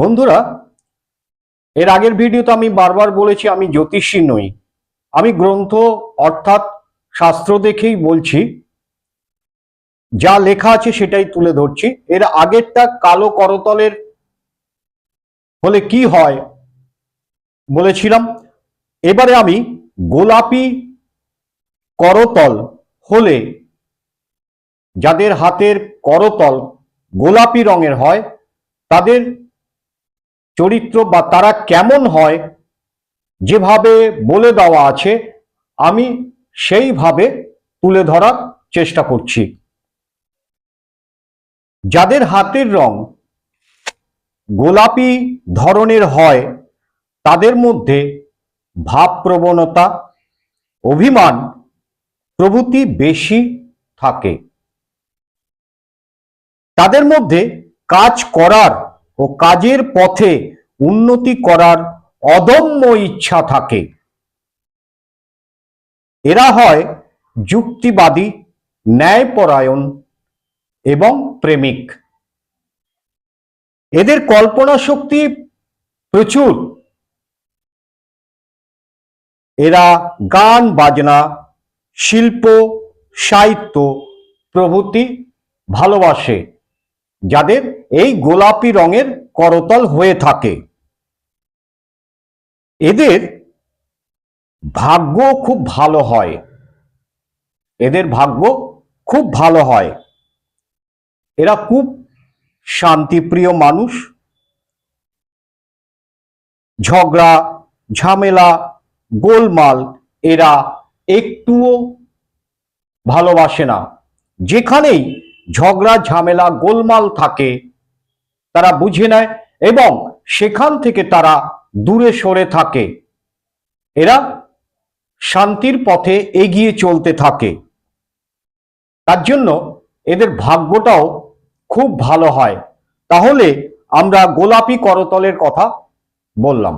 বন্ধুরা, এর আগের ভিডিওতে আমি বারবার বলেছি আমি জ্যোতিষী নই। আমি গ্রন্থ অর্থাৎ শাস্ত্র দেখেই বলছি, যা লেখা আছে সেটাই তুলে ধরছি। এর আগেরটা কালো করতলের হলে কি হয় বলেছিলাম। এবারে আমি গোলাপি করতল হলে, যাদের হাতের করতল গোলাপি রঙের হয়, তাদের চরিত্র বা তারা কেমন হয় যেভাবে বলে দেওয়া আছে আমি সেইভাবে তুলে ধরার চেষ্টা করছি। যাদের হাতের রং গোলাপি ধরনের হয় তাদের মধ্যে ভাবপ্রবণতা, অভিমান প্রভৃতি বেশি থাকে। তাদের মধ্যে কাজ করার ও কাজের পথে উন্নতি করার অদম্য ইচ্ছা থাকে। এরা হয় যুক্তিবাদী, ন্যায়পরায়ণ এবং প্রেমিক। এদের কল্পনা শক্তি প্রচুর। এরা গান বাজনা, শিল্প, সাহিত্য প্রভৃতি ভালোবাসে, যাদের এই গোলাপি রঙের করতল হয়ে থাকে। এদের ভাগ্য খুব ভালো হয়। এদের ভাগ্য খুব ভালো হয়। এরা খুব শান্তিপ্রিয় মানুষ। ঝগড়া ঝামেলা গোলমাল এরা একটুও ভালোবাসে না। যেখানেই ঝগড়া ঝামেলা গোলমাল থাকে তারা বুঝে নেয় এবং সেখান থেকে তারা দূরে সরে থাকে। এরা শান্তির পথে এগিয়ে চলতে থাকে। তার জন্য এদের ভাগ্যটাও খুব ভালো হয়। তাহলে আমরা গোলাপি করতলের কথা বললাম।